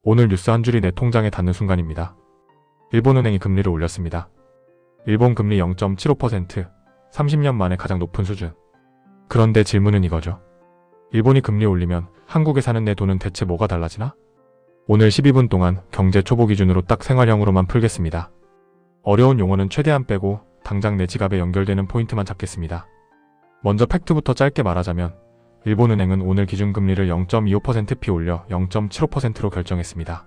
오늘 뉴스 한 줄이 내 통장에 닿는 순간입니다. 일본은행이 금리를 올렸습니다. 일본 금리 0.75%, 30년 만에 가장 높은 수준. 그런데 질문은 이거죠. 일본이 금리 올리면 한국에 사는 내 돈은 대체 뭐가 달라지나? 오늘 12분 동안 경제 초보 기준으로 딱 생활형으로만 풀겠습니다. 어려운 용어는 최대한 빼고 당장 내 지갑에 연결되는 포인트만 잡겠습니다. 먼저 팩트부터 짧게 말하자면 일본은행은 오늘 기준금리를 0.25%피 올려 0.75%로 결정했습니다.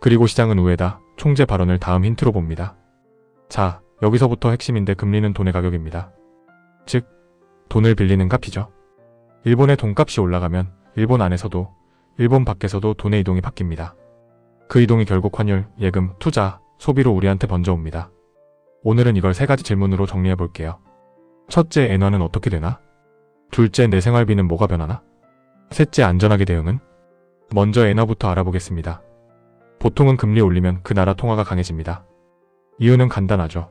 그리고 시장은 우에다 총재 발언을 다음 힌트로 봅니다. 자, 여기서부터 핵심인데 금리는 돈의 가격입니다. 즉, 돈을 빌리는 값이죠. 일본의 돈값이 올라가면 일본 안에서도 일본 밖에서도 돈의 이동이 바뀝니다. 그 이동이 결국 환율, 예금, 투자, 소비로 우리한테 번져옵니다. 오늘은 이걸 세 가지 질문으로 정리해 볼게요. 첫째, 엔화는 어떻게 되나? 둘째, 내 생활비는 뭐가 변하나? 셋째, 안전하게 대응은? 먼저 엔화부터 알아보겠습니다. 보통은 금리 올리면 그 나라 통화가 강해집니다. 이유는 간단하죠.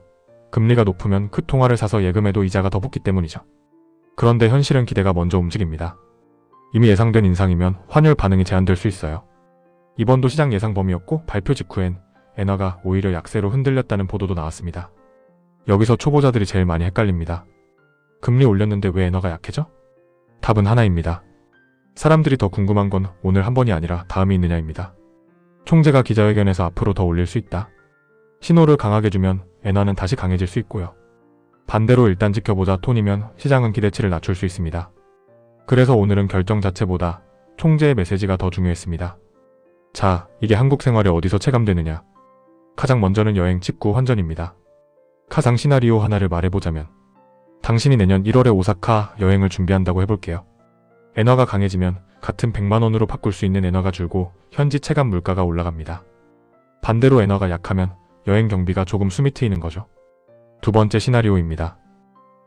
금리가 높으면 그 통화를 사서 예금에도 이자가 더 붙기 때문이죠. 그런데 현실은 기대가 먼저 움직입니다. 이미 예상된 인상이면 환율 반응이 제한될 수 있어요. 이번도 시장 예상 범위였고 발표 직후엔 엔화가 오히려 약세로 흔들렸다는 보도도 나왔습니다. 여기서 초보자들이 제일 많이 헷갈립니다. 금리 올렸는데 왜 엔화가 약해져? 답은 하나입니다. 사람들이 더 궁금한 건 오늘 한 번이 아니라 다음이 있느냐입니다. 총재가 기자회견에서 앞으로 더 올릴 수 있다. 신호를 강하게 주면 엔화는 다시 강해질 수 있고요. 반대로 일단 지켜보자 톤이면 시장은 기대치를 낮출 수 있습니다. 그래서 오늘은 결정 자체보다 총재의 메시지가 더 중요했습니다. 자, 이게 한국 생활에 어디서 체감되느냐? 가장 먼저는 여행 직구 환전입니다. 가상 시나리오 하나를 말해보자면 당신이 내년 1월에 오사카 여행을 준비한다고 해볼게요. 엔화가 강해지면 같은 100만 원으로 바꿀 수 있는 엔화가 줄고 현지 체감 물가가 올라갑니다. 반대로 엔화가 약하면 여행 경비가 조금 숨이 트이는 거죠. 두 번째 시나리오입니다.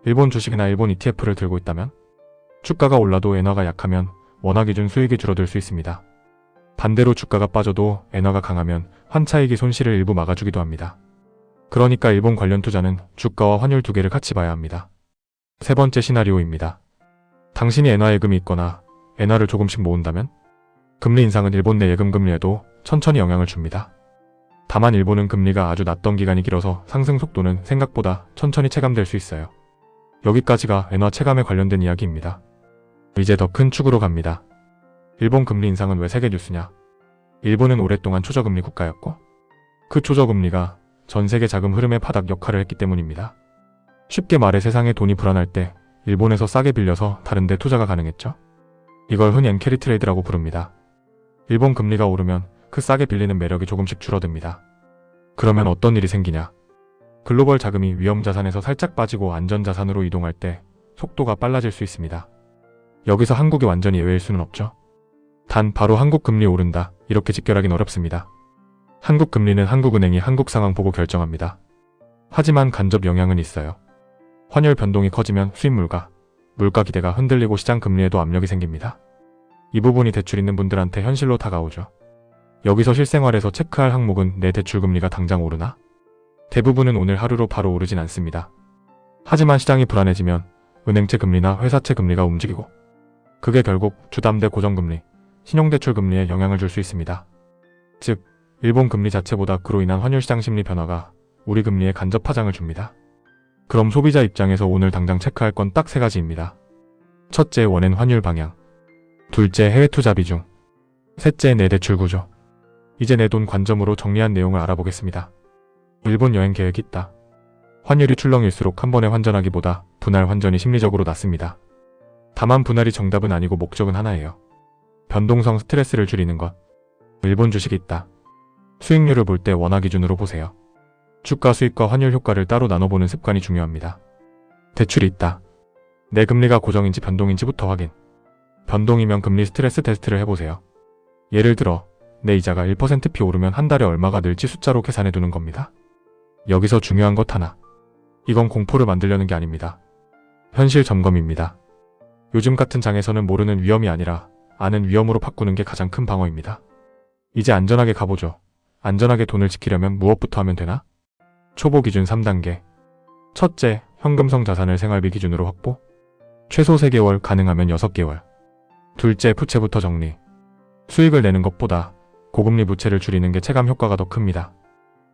일본 주식이나 일본 ETF를 들고 있다면 주가가 올라도 엔화가 약하면 원화 기준 수익이 줄어들 수 있습니다. 반대로 주가가 빠져도 엔화가 강하면 환차익이 손실을 일부 막아주기도 합니다. 그러니까 일본 관련 투자는 주가와 환율 두 개를 같이 봐야 합니다. 세 번째 시나리오입니다. 당신이 엔화 예금이 있거나 엔화를 조금씩 모은다면 금리 인상은 일본 내 예금 금리에도 천천히 영향을 줍니다. 다만 일본은 금리가 아주 낮던 기간이 길어서 상승 속도는 생각보다 천천히 체감될 수 있어요. 여기까지가 엔화 체감에 관련된 이야기입니다. 이제 더 큰 축으로 갑니다. 일본 금리 인상은 왜 세계 뉴스냐? 일본은 오랫동안 초저금리 국가였고 그 초저금리가 전 세계 자금 흐름의 바닥 역할을 했기 때문입니다. 쉽게 말해 세상에 돈이 불안할 때 일본에서 싸게 빌려서 다른 데 투자가 가능했죠. 이걸 흔히 엔캐리 트레이드라고 부릅니다. 일본 금리가 오르면 그 싸게 빌리는 매력이 조금씩 줄어듭니다. 그러면 어떤 일이 생기냐? 글로벌 자금이 위험 자산에서 살짝 빠지고 안전 자산으로 이동할 때 속도가 빨라질 수 있습니다. 여기서 한국이 완전히 예외일 수는 없죠. 단 바로 한국 금리 오른다 이렇게 직결하긴 어렵습니다. 한국 금리는 한국은행이 한국 상황 보고 결정합니다. 하지만 간접 영향은 있어요. 환율 변동이 커지면 수입 물가 기대가 흔들리고 시장 금리에도 압력이 생깁니다. 이 부분이 대출 있는 분들한테 현실로 다가오죠. 여기서 실생활에서 체크할 항목은 내 대출 금리가 당장 오르나? 대부분은 오늘 하루로 바로 오르진 않습니다. 하지만 시장이 불안해지면 은행채 금리나 회사채 금리가 움직이고 그게 결국 주담대 고정금리, 신용대출 금리에 영향을 줄 수 있습니다. 즉, 일본 금리 자체보다 그로 인한 환율시장 심리 변화가 우리 금리에 간접 파장을 줍니다. 그럼 소비자 입장에서 오늘 당장 체크할 건 딱 세 가지입니다. 첫째, 원엔 환율 방향. 둘째, 해외 투자 비중. 셋째, 내 대출 구조. 이제 내 돈 관점으로 정리한 내용을 알아보겠습니다. 일본 여행 계획이 있다. 환율이 출렁일수록 한 번에 환전하기보다 분할 환전이 심리적으로 낫습니다. 다만 분할이 정답은 아니고 목적은 하나예요. 변동성 스트레스를 줄이는 것. 일본 주식이 있다. 수익률을 볼 때 원화 기준으로 보세요. 주가 수익과 환율 효과를 따로 나눠보는 습관이 중요합니다. 대출이 있다. 내 금리가 고정인지 변동인지부터 확인. 변동이면 금리 스트레스 테스트를 해보세요. 예를 들어 내 이자가 1%피 오르면 한 달에 얼마가 늘지 숫자로 계산해 두는 겁니다. 여기서 중요한 것 하나. 이건 공포를 만들려는 게 아닙니다. 현실 점검입니다. 요즘 같은 장에서는 모르는 위험이 아니라 아는 위험으로 바꾸는 게 가장 큰 방어입니다. 이제 안전하게 가보죠. 안전하게 돈을 지키려면 무엇부터 하면 되나? 초보 기준 3단계. 첫째, 현금성 자산을 생활비 기준으로 확보. 최소 3개월, 가능하면 6개월. 둘째, 부채부터 정리. 수익을 내는 것보다 고금리 부채를 줄이는 게 체감 효과가 더 큽니다.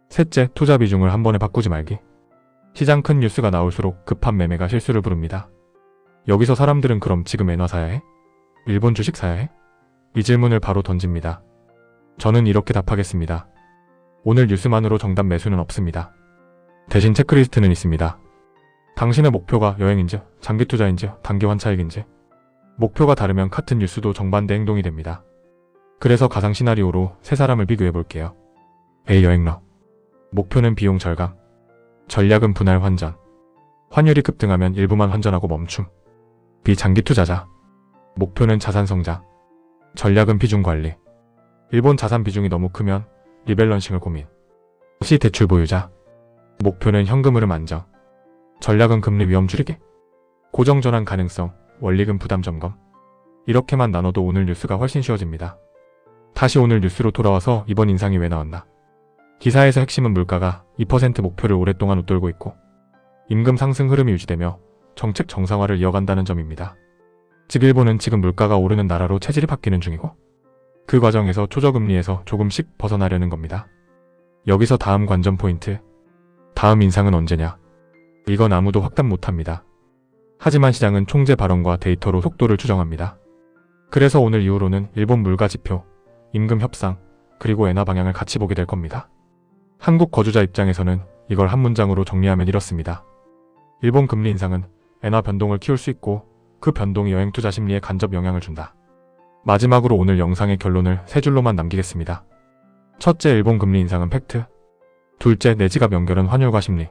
셋째, 투자 비중을 한 번에 바꾸지 말기. 시장 큰 뉴스가 나올수록 급한 매매가 실수를 부릅니다. 여기서 사람들은 그럼 지금 엔화 사야 해? 일본 주식 사야 해? 이 질문을 바로 던집니다. 저는 이렇게 답하겠습니다. 오늘 뉴스만으로 정답 매수는 없습니다. 대신 체크리스트는 있습니다. 당신의 목표가 여행인지, 장기 투자인지, 단기 환차익인지. 목표가 다르면 같은 뉴스도 정반대 행동이 됩니다. 그래서 가상 시나리오로 세 사람을 비교해 볼게요. A. 여행러. 목표는 비용 절감. 전략은 분할 환전. 환율이 급등하면 일부만 환전하고 멈춤. B. 장기 투자자. 목표는 자산 성장. 전략은 비중 관리. 일본 자산 비중이 너무 크면 리밸런싱을 고민. C. 대출 보유자. 목표는 현금 흐름 안정. 전략은 금리 위험 줄이기. 고정 전환 가능성, 원리금 부담 점검. 이렇게만 나눠도 오늘 뉴스가 훨씬 쉬워집니다. 다시 오늘 뉴스로 돌아와서 이번 인상이 왜 나왔나? 기사에서 핵심은 물가가 2% 목표를 오랫동안 웃돌고 있고 임금 상승 흐름이 유지되며 정책 정상화를 이어간다는 점입니다. 즉 일본은 지금 물가가 오르는 나라로 체질이 바뀌는 중이고 그 과정에서 초저금리에서 조금씩 벗어나려는 겁니다. 여기서 다음 관전 포인트. 다음 인상은 언제냐? 이건 아무도 확답 못합니다. 하지만 시장은 총재 발언과 데이터로 속도를 추정합니다. 그래서 오늘 이후로는 일본 물가 지표, 임금 협상, 그리고 엔화 방향을 같이 보게 될 겁니다. 한국 거주자 입장에서는 이걸 한 문장으로 정리하면 이렇습니다. 일본 금리 인상은 엔화 변동을 키울 수 있고 그 변동이 여행 투자 심리에 간접 영향을 준다. 마지막으로 오늘 영상의 결론을 세 줄로만 남기겠습니다. 첫째, 일본 금리 인상은 팩트. 둘째, 내 지갑 연결은 환율과 심리.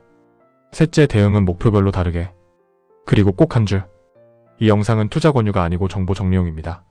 셋째, 대응은 목표별로 다르게. 그리고 꼭 한 줄. 이 영상은 투자 권유가 아니고 정보 정리용입니다.